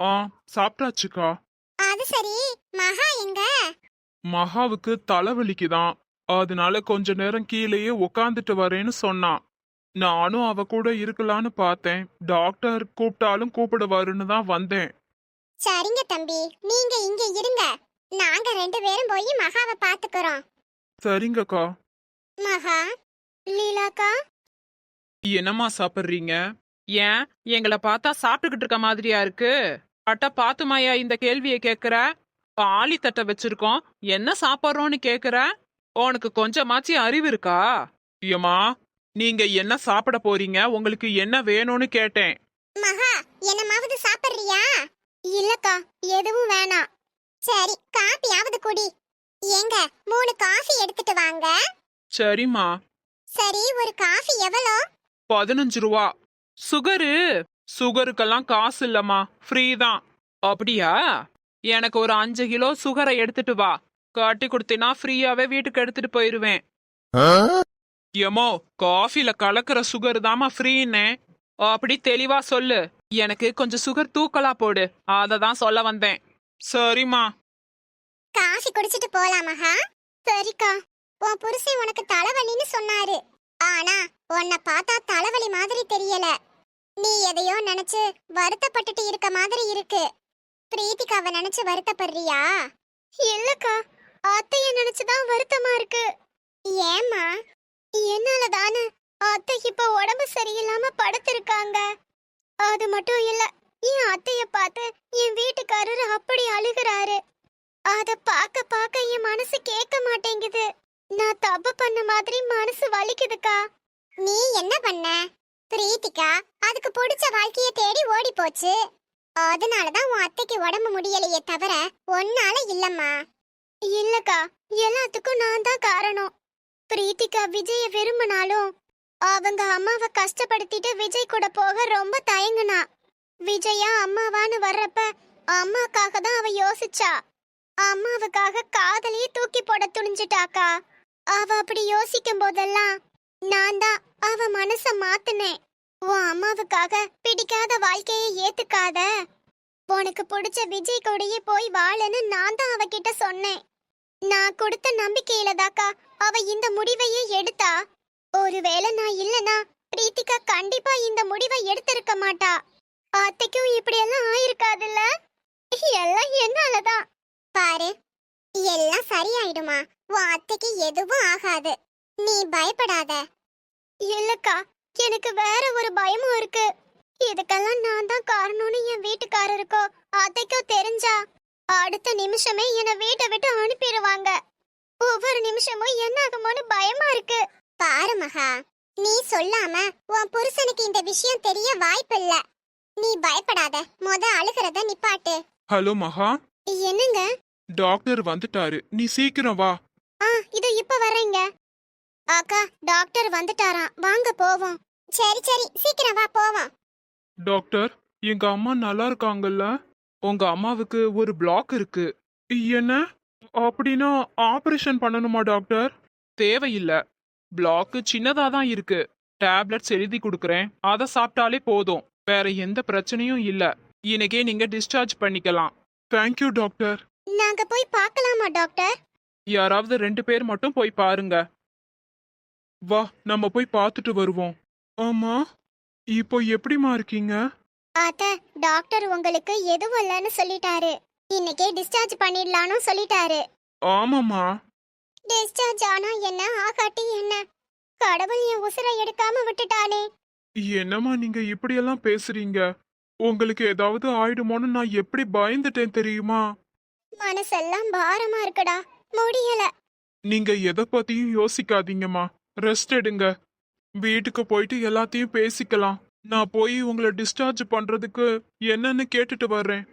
ஆ, சாப்பிட்டாச்சுக்கா. அது சரி, மகா எங்க? மகாவுக்கு தலைவலிக்குதான். அதனால கொஞ்ச நேரம் கீழேயே உக்காந்துட்டு வரேன்னு சொன்னான். நானும் அவ கூட இருக்கலான்னு பார்த்தேன். டாக்டர் கூப்பிட்டாலும் கூப்பிடுவாருன்னு தான் வந்தேன். சரிங்க தம்பி, நீங்க இங்க இருங்க. நாங்க 2 பேரும் போய் மகாவை பாத்துக்கிறோம். சரிங்கக்கா. மகா, லீலாக்கா, என்னம்மா சாப்பிடுறீங்க? ஏன் எங்களை பார்த்தா சாப்பிட்டுக்கிட்டு இருக்க மாதிரியா இருக்கு? அட்ட பாத்துமாயா இந்த கேள்வியை கேக்குற? பாலி தட்டை வச்சிருக்கோம், என்ன சாப்பிடுறோம்னு கேக்குற? உனக்கு கொஞ்சமாச்சு அறிவு இருக்கா? ஏம்மா, நீங்க என்ன சாப்பிட போறீங்க? உங்களுக்கு என்ன வேணும்னு கேட்டேன். மகா என்னமாவது சாப்பிடுறியா? இல்லக்கா, எதுவும் வேணாம். சரி, காப்பியாவது குடி. ஏங்க, 3 காஃபி எடுத்துட்டு வாங்க. சரிம்மா. சரி, ஒரு காஃபி எவ்வளோ? 15 ரூபா. சுகருக்கெல்லாம் காசு இல்லம்மா, ஃப்ரீ தான். அப்படியா? எனக்கு ஒரு 5 கிலோ சுகரை எடுத்துட்டு வா. காட்டி கொடுத்தினா ஃப்ரீயாவே வீட்டுக்கு எடுத்துட்டு போயிருவேன். ஏமோ, காஃபில கலக்கிற சுகர் தாமா ஃப்ரீன்னு. அப்படி தெளிவா சொல்லு. எனக்கு கொஞ்சம் சுகர் தூக்கலா போடு, அததான் சொல்ல வந்தேன். சரிம்மா. காஃபி குடிச்சிட்டு போலாம் மகா. சரிக்கா. உன் புருஷன் உனக்கு தலைவலின்னு சொன்னாரு. ஆனா உன்னை பார்த்தா தலைவலி மாதிரி தெரியல. நீ எதையோ நினைச்சு வருத்தப்பட்டுட்டு இருக்க மாதிரி இருக்கு. பிரீத்திகாவை நினைச்சு வருத்தப்படுறியா? இல்லக்கா, அத்தைய நினைச்சுதான் வருத்தமா இருக்கு. ஏம்மா? என்னால தானே அத்தை இப்ப உடம்பு சரியில்லாம படுத்திருக்காங்க. அது மட்டும் இல்ல, என் அத்தைய பார்த்து என் வீட்டுக்காரர் அப்படி அழுகுறாரு. அத பாக்க பாக்க என் மனசு கேட்க மாட்டேங்குது. நான் தப்பு பண்ண மாதிரி மனசு வலிக்குதுக்கா. நீ என்ன பண்ண? பிரீத்திகா அதுக்கு பிடிச்ச வாழ்க்கைய தேடி ஓடி போச்சு. அதனாலதான் உன் அத்தைக்கு உடம்பு முடியலையே தவிர ஒன்னால இல்லம்மா. இல்லக்கா, எல்லாத்துக்கும் நான் தான் காரணம். பிரீத்திகா விஜய விரும்பினாலும் அவங்க அம்மாவை கஷ்டப்படுத்திட்டு விஜய் கூட போக ரொம்ப தயங்குனா. விஜயா அம்மாவான்னு வர்றப்ப அம்மாக்காக தான் அவ யோசிச்சா. அம்மாவுக்காக காதலையே தூக்கி போட துணிஞ்சிட்டாக்கா. அவ அப்படி யோசிக்கும் போதெல்லாம் நான் தான் அவ மனச மாத்துனேன். உன் அம்மாவுக்காக பிடிக்காத வாழ்க்கையை ஏத்துக்காத, உனக்கு பிடிச்ச விஜய் கூடயே போய் வாழுன்னு நான் தான் அவகிட்ட சொன்னேன். நான் கொடுத்த நம்பிக்கையில தாக்கா அவ இந்த முடிவையே எடுத்தா. ஒருவேளை நான் இல்லனா பிரீத்திகா கண்டிப்பா இந்த முடிவை எடுத்திருக்க மாட்டா. அத்தைக்கும் இப்படி எல்லாம் ஆயிருக்காதுல்ல. எல்லாம் என்னாலதான். பாரு, எல்லாம் சரியாயிடுமா. உன் அத்தைக்கு எதுவும் ஆகாது, நீ பயப்படாத. இல்லக்கா, எனக்கு வேற ஒரு பயமும் இருக்கு. இதுக்கெல்லாம் நான் தான் காரணம்னு என் வீட்டுக்காரருக்கோ அத்தைக்கோ தெரிஞ்சா அடுத்த நிமிஷமே என்னை வீட்டை விட்டு அனுப்பிடுவாங்க. ஒவ்வொரு நிமிஷமும் என்ன ஆகுமோன்னு பயமா இருக்கு. பாரு மகா, நீ சொல்லாம உன் புருஷனுக்கு இந்த விஷயம் தெரிய வாய்ப்பில்ல. நீ பயப்படாத, அழுகிறத நிப்பாட்டு. ஹலோ மகா. என்னங்க? டாக்டர் வந்துட்டாரு, நீ சீக்கிரம் வா. இது இப்ப வரேங்க. அக்கா, டாக்டர் வந்துட்டாராம், வாங்க போவோம். சரி சரி, சீக்கிரம் வா போவோம். டாக்டர், எங்க அம்மா நல்லா இருக்காங்கல்ல? உங்க அம்மாவுக்கு ஒரு பிளாக் இருக்கு. என்ன? அப்படின்னா ஆபரேஷன் பண்ணணுமா டாக்டர்? தேவையில்ல, பிளாக் சின்னதா தான் இருக்கு. டேப்லெட்ஸ் எழுதி கொடுக்கறேன், அதை சாப்பிட்டாலே போதும். வேற எந்த பிரச்சனையும் இல்ல. இன்னைக்கே நீங்க டிஸ்சார்ஜ் பண்ணிக்கலாம். Thank you doctor. நாங்க போய் பார்க்கலாமா டாக்டர்? யாராவது 2 பேர் மட்டும் போய் பாருங்க. வா, நம்ம போய் பார்த்துட்டு வருவோம். ஆமா, இப்போ எப்படிமா இருக்கீங்க? அத்த, டாக்டர் உங்களுக்கு எதுவும் இல்லைன்னு சொல்லிட்டாரு. இன்னைக்கே டிஸ்சார்ஜ் பண்ணிடலான்னு சொல்லிட்டாரு. ஆமாம்மா. டிஸ்சார்ஜ் ஆனா என்ன, ஆகாட்டி என்ன, கடவுள் என் உசுரை எடுக்காம விட்டுட்டானே. என்னம்மா நீங்க இப்படியெல்லாம் பேசுறீங்க? உங்களுக்கு ஏதாவது ஆயிடுமோன்னு நான் எப்படி பயந்துட்டேன் தெரியுமா? மனசெல்லாம் பாரமா இருக்குடா, முடியல. நீங்க எதை பத்தியும் யோசிக்காதீங்கம்மா, ரெஸ்ட் எடுங்க. வீட்டுக்கு போயிட்டு எல்லாத்தையும் பேசிக்கலாம். நான் போய் உங்களை டிஸ்சார்ஜ் பண்றதுக்கு என்னன்னு கேட்டுட்டு வர்றேன்.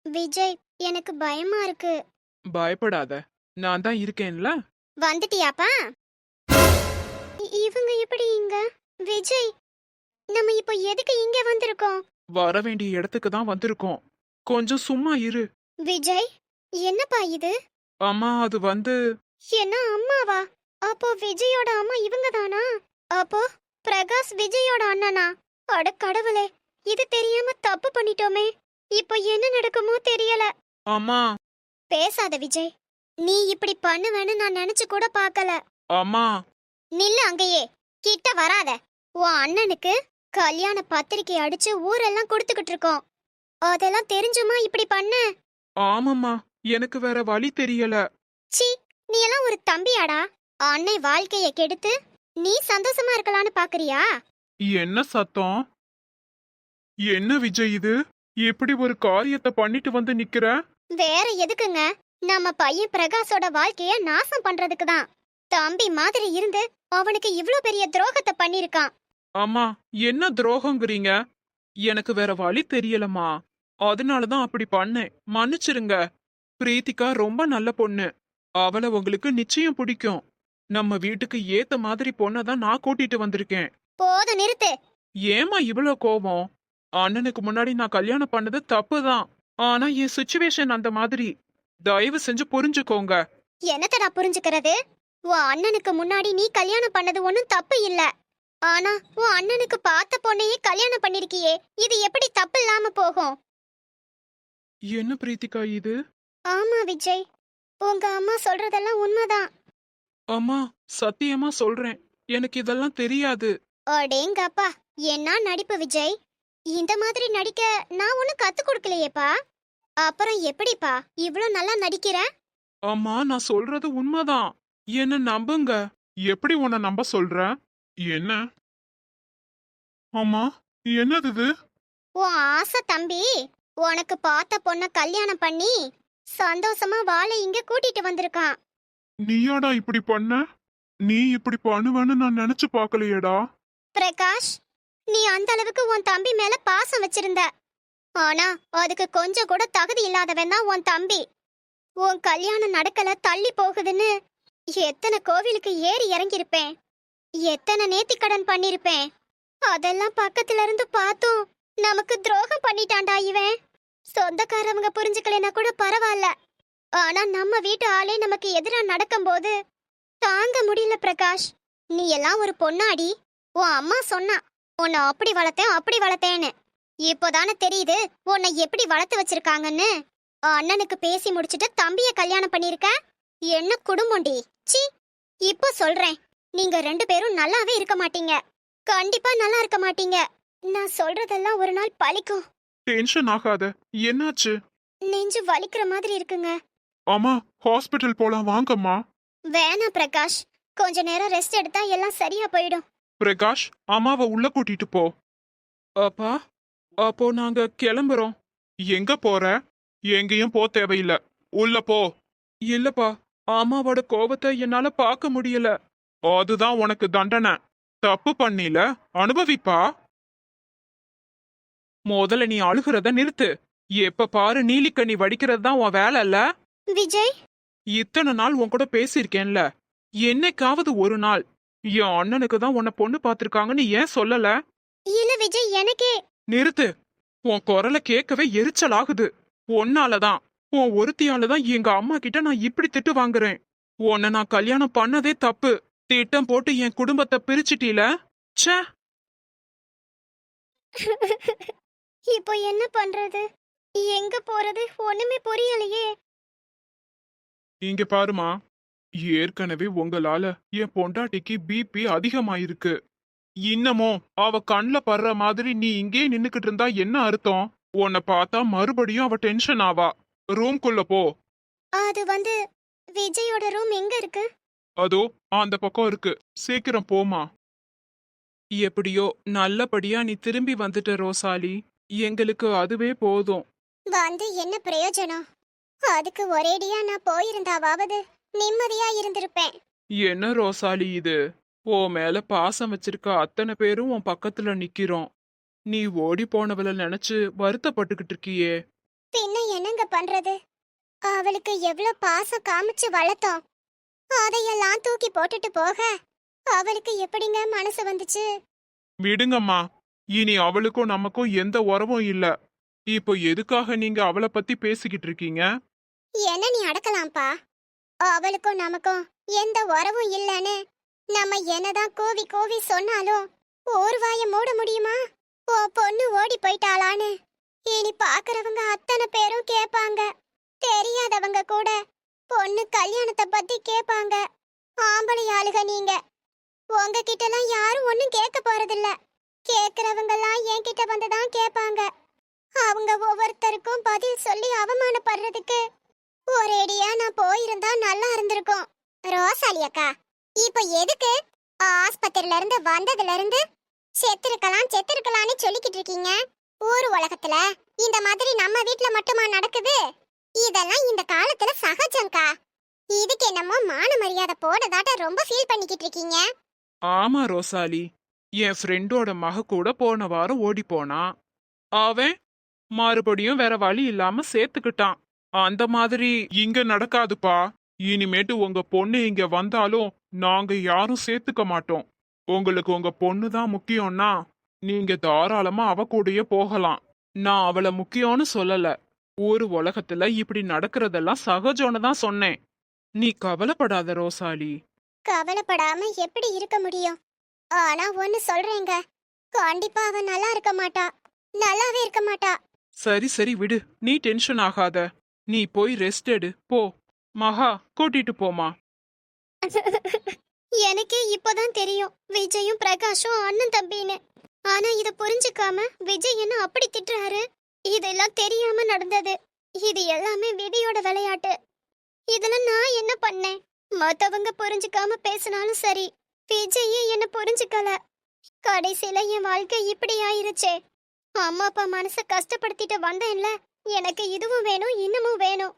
விஜய், எனக்கு பயமா இருக்கு. பயப்படாத, நான் தான் இருக்கேன்ல. வந்துட்டியாப்பா? இவங்க எப்படி இங்க? விஜய், நம்ம இப்போ எதுக்கு இங்க வந்திருக்கோம்? வர வேண்டிய இடத்துக்கு தான் வந்திருக்கோம். கொஞ்சம் சும்மா இரு. விஜய், என்னப்பா இது? அம்மா, அது வந்து என்ன அம்மாவா? அப்போ விஜயோட அம்மா இவங்க தானா? அப்போ பிரகாஷ் விஜயோட அண்ணனா? அட கடவுளே, இது தெரியாம தப்பு பண்ணிட்டோமே. இப்போ என்ன நடக்குமோ தெரியல. அம்மா பேசாத விஜய். நீ இப்படி பண்ணுவேன்னு நான் நினைச்சு கூட பார்க்கல. அம்மா நில்லு அங்கேயே. கிட்ட வராத. உன் அண்ணனுக்கு கல்யாண பத்திரிக்கை அடிச்சு ஊரெல்லாம் கொடுத்துக்கிட்டு இருக்கோம். அதெல்லாம் தெரிஞ்சுமா இப்படி பண்ண? ஆமாம்மா, எனக்கு வேற வழி தெரியல. சீ, நீ எல்லாம் ஒரு தம்பியாடா? அன்னை வாழ்க்கைய கெடுத்து நீ சந்தோஷமா இருக்கலாம்னு பாக்குறியா? என்ன சத்தம்? என்ன விஜய் இது? இப்படி ஒரு காரியத்தை பண்ணிட்டு வந்து நிக்கிற? வேற எதுக்குங்க? நம்ம பையன் பிரகாஷோட வாழ்க்கைய நாசம் பண்றதுக்கு தான். தம்பி மாதிரி இருந்து அவனுக்கு இவ்ளோ பெரிய துரோகத்தை பண்ணிருக்கான். அம்மா, என்ன துரோகங்கிறீங்க? எனக்கு வேற வழி தெரியலம்மா. அதனாலதான் அப்படி பண்ணேன். மன்னிச்சிருங்க. பிரீத்திகா ரொம்ப நல்ல பொண்ணு. அவளை உங்களுக்கு நிச்சயம் பிடிக்கும். நம்ம வீட்டுக்கு ஏத்த மாதிரி பொண்ணை தான் நான் கூட்டிட்டு வந்திருக்கேன். போது நிறுத்து. ஏமா இவ்வளோ கோபம்? அண்ணனுக்கு முன்னாடி நான் கல்யாணம் பண்ணது தப்புதான். ஆனா என் சுச்சுவேஷன் அந்த மாதிரி. தயவு செஞ்சு புரிஞ்சுக்கோங்க. என்னத்தடா புரிஞ்சுக்கிறது? உன் அண்ணனுக்கு முன்னாடி நீ கல்யாணம் பண்ணது ஒண்ணும் தப்பு இல்ல. ஆனா உன் அண்ணனுக்கு பார்த்த பொண்ணையே கல்யாணம் பண்ணிருக்கியே, இது எப்படி தப்பு இல்லாம போகும்? என்ன பிரீத்திகா இது? ஆமா விஜய், உங்க அம்மா சொல்றதெல்லாம் உண்மைதான். அம்மா, சத்தியமா சொல்றேன், எனக்கு இதெல்லாம் தெரியாது. அடேங்கப்பா, என்ன நடிப்பு விஜய். இந்த மாதிரி நடிக்க நான் ஒன்னும் கத்து கொடுக்கலையேப்பா. அப்புறம் எப்படிப்பா இவ்ளோ நல்லா நடிக்கிற? அம்மா, நான் சொல்றது உண்மைதான். என்ன நம்புங்க. எப்படி உன்னை நம்ப சொல்ற? என்ன? அம்மா, என்னது இது? உன் ஆசை தம்பி உனக்கு பார்த்த பொண்ண கல்யாணம் பண்ணி சந்தோஷமா வாழ இங்க கூட்டிட்டு வந்திருக்கான். நீயாடா இப்படி பண்ண? நீ இப்படி பண்ணுவேன்னு நான் நினைச்சு பார்க்கலையேடா. பிரகாஷ், நீ அந்த அளவுக்கு உன் தம்பி மேல பாசம் வச்சிருந்த. ஆனா அதுக்கு கொஞ்சம் கூட தகுதி இல்லாதவன் தான் உன் தம்பி. உன் கல்யாணம் நடக்கல, தள்ளி போகுதுன்னு எத்தனை கோவிலுக்கு ஏறி இறங்கியிருப்பேன், எத்தனை நேத்திக்கடன் பண்ணிருப்பேன். அதெல்லாம் பக்கத்துல இருந்து பார்த்தும் நமக்கு துரோகம் பண்ணிட்டான்டா இவன். சொந்தக்காரவங்க புரிஞ்சுக்கலைன்னா கூட பரவாயில்ல. ஆனா நம்ம வீட்டு ஆளே நமக்கு எதிரா நடக்கும்போது தாங்க முடியல பிரகாஷ். நீ எல்லாம் ஒரு பொண்ணாடி. உன் அம்மா சொன்னா உன்னை அப்படி வளர்த்தேன் அப்படி வளர்த்தேன்னு. இப்போதானே தெரியுது உன்னை எப்படி வளர்த்து வச்சிருக்காங்கன்னு. அண்ணனுக்கு பேசி முடிச்சுட்டு தம்பிய கல்யாணம் பண்ணிருக்க. என்ன குடும்பம்டி. சி, இப்போ சொல்றேன், நீங்க 2 பேரும் நல்லாவே இருக்க மாட்டீங்க. கண்டிப்பா நல்லா இருக்க மாட்டீங்க. நான் சொல்றதெல்லாம் ஒரு நாள் பலிக்கும். டென்ஷன் ஆகாத. என்னாச்சு? நெஞ்சு வலிக்கிற மாதிரி இருக்குங்க. அம்மா, ஹாஸ்பிட்டல் போலாம் வாங்கம்மா. வேணாம் பிரகாஷ், கொஞ்ச நேரம் ரெஸ்ட் எடுத்தா எல்லாம் சரியா போயிடும். பிரகாஷ், அம்மாவை உள்ள கூட்டிட்டு போ. அப்பா, அப்போ நாங்க கிளம்புறோம். எங்க போற? எங்கேயும் போ தேவையில்ல. உள்ள போ. இல்லப்பா, அம்மாவோட கோபத்தை என்னால பார்க்க முடியல. அதுதான் உனக்கு தண்டனை. தப்பு பண்ணில, அனுபவிப்பா. முதல்ல நீ அழுகிறத நிறுத்து. எப்ப பாரு நீலிக்கண்ணி வடிக்கிறது தான் உன் வேலை இல்ல? விஜய், இத்தனை நாள் உன் கூட பேசியிருக்கேன்ல, என்னைக்காவது ஒரு நாள் என் அண்ணனுக்கு தான் உன்னை பொண்ணு பார்த்திருக்காங்கன்னு ஏன் சொல்லல? இல்ல விஜய், எனக்கே. நிறுத்து. உன் குரலை கேட்கவே எரிச்சல் ஆகுது. உன்னாலதான், உன் ஒருத்தியாலதான் எங்க அம்மா கிட்ட நான் இப்படி திட்டு வாங்குறேன். உன்னை நான் கல்யாணம் பண்ணதே தப்பு. திட்டம் போட்டு என் குடும்பத்தை பிரிச்சிட்டீல. ச்சே. இப்போ என்ன பண்றது? எங்க போறது? ஒண்ணுமே புரியலையே. இங்க பாருமா, ஏற்கனவே உங்களால என் பொண்டாட்டிக்கு பிபி அதிகமாயிருக்கு. இன்னமும் அவ கண்ல படுற மாதிரி நீ இங்கே நின்னுக்கிட்டு இருந்தா என்ன அர்த்தம்? உன்னை பார்த்தா மறுபடியும் அவ டென்ஷன் ஆவா. ரூம்குள்ள போ. அது வந்து விஜயோட ரூம் எங்க இருக்கு? அதோ அந்த பக்கம் இருக்கு. சீக்கிரம் போமா. எப்படியோ நல்லபடியா நீ திரும்பி வந்துட்ட ரோசாலி. எங்களுக்கு அதுவே போதும். வந்து என்ன பிரயோஜனம்? அதுக்கு ஒரேடியா நான் போயிருந்தாவாவது நிம்மதியா இருந்திருப்பேன். என்ன ரோசாலி இது? உன் மேல பாசம் வச்சிருக்க அத்தனை பேரும் உன் பக்கத்துல நிக்கிறோம். நீ ஓடி போனவள நினைச்சு வருத்தப்பட்டுக்கிட்டு இருக்கியே. பின்ன என்னங்க பண்றது? அவளுக்கு எவ்வளவு பாசம் காமிச்சு வளர்த்தோம். அதையெல்லாம் தூக்கி போட்டுட்டு போக அவளுக்கு எப்படிங்க மனசு வந்துச்சு? விடுங்கம்மா. இனி அவளுக்கும் நமக்கும் எந்த உறவும் இல்ல. இப்போ எதுக்காக நீங்க அவளை பத்தி பேசிக்கிட்டு இருக்கீங்க? என்ன நீ அடக்கலாம்ப்பா. அவளுக்கும் நமக்கும் எந்த உறவும் இல்லைன்னு நம்ம என்னதான் கோவி கோவி சொன்னாலும் ஒரு வாய மூட முடியுமா? ஓ பொண்ணு ஓடி போயிட்டாளான்னு இனி பாக்குறவங்க அத்தனை பேரும் கேட்பாங்க. தெரியாதவங்க கூட பொண்ணு கல்யாணத்தை பத்தி கேட்பாங்க. ஆம்பளை ஆளுக நீங்க, உங்ககிட்ட எல்லாம் யாரும் ஒண்ணும் கேட்க போறதில்ல. கேக்குறவங்க எல்லாம் என்கிட்ட வந்துதான் கேட்பாங்க. அவங்க ஒவ்வொருத்தருக்கும் பதில் சொல்லி அவமானப்படுறதுக்கு ஒரேடியா நான் போயிருந்தா நல்லா இருந்திருக்கும். ரோசாலி அக்கா, இப்ப எதுக்கு ஆஸ்பத்திரியில இருந்து வந்ததுல இருந்து செத்திருக்கலாம்னு சொல்லிக்கிட்டு இருக்கீங்க? ஊர் உலகத்துல இந்த மாதிரி நம்ம வீட்ல மட்டுமா நடக்குது? இதெல்லாம் இந்த காலத்துல சகஜம்க்கா. இதுக்கு என்னமோ மான மரியாதை போடதாட்ட ரொம்ப ஃபீல் பண்ணிக்கிட்டு இருக்கீங்க. ஆமா ரோசாலி, என் ஃப்ரெண்டோட மக கூட போன வாரம் ஓடி போனான். அவன் மறுபடியும் வேற வழி இல்லாம சேர்த்துக்கிட்டான். அந்த மாதிரி இங்க நடக்காதுப்பா. இனிமேட்டு உங்க பொண்ணு இங்க வந்தாலும் நாங்க யாரும் சேர்த்துக்க மாட்டோம். உங்களுக்கு உங்க பொண்ணு தான் முக்கியம்னா நீங்க தாராளமா அவ கூடயே போகலாம். நான் அவளை முக்கியம்னு சொல்லல. ஒரு உலகத்துல இப்படி நடக்கிறதெல்லாம் சகஜம்னு தான் சொன்னேன். நீ கவலைப்படாத ரோசாலி. கவலைப்படாம எப்படி இருக்க முடியும்? ஆனா ஒன்னு சொல்றேங்க, கண்டிப்பா அவ நல்லா இருக்க மாட்டா. நல்லாவே இருக்க மாட்டா. சரி சரி விடு, நீ டென்ஷன் ஆகாத. நீ போய் ரெஸ்ட் எடு போ. மகா, கூட்டிட்டு போமா. எனக்கே இப்பதான் தெரியும் விஜயும் பிரகாஷும் அண்ணன் தம்பின்னு. ஆனா இத புரிஞ்சுக்காம விஜய் என்ன அப்படி திட்டுறாரு. இதெல்லாம் தெரியாம நடந்தது. இது எல்லாமே விதியோட விளையாட்டு. இதெல்லாம் நான் என்ன பண்ணேன்? மத்தவங்க புரிஞ்சுக்காம பேசினாலும் சரி, விஜயே என்ன புரிஞ்சுக்கல. கடைசியில என் வாழ்க்கை இப்படி ஆயிருச்சே. அம்மா அப்பா மனசை கஷ்டப்படுத்திட்டு வந்தேன்ல, எனக்கு இதுவும் வேணும் இன்னமும் வேணும்.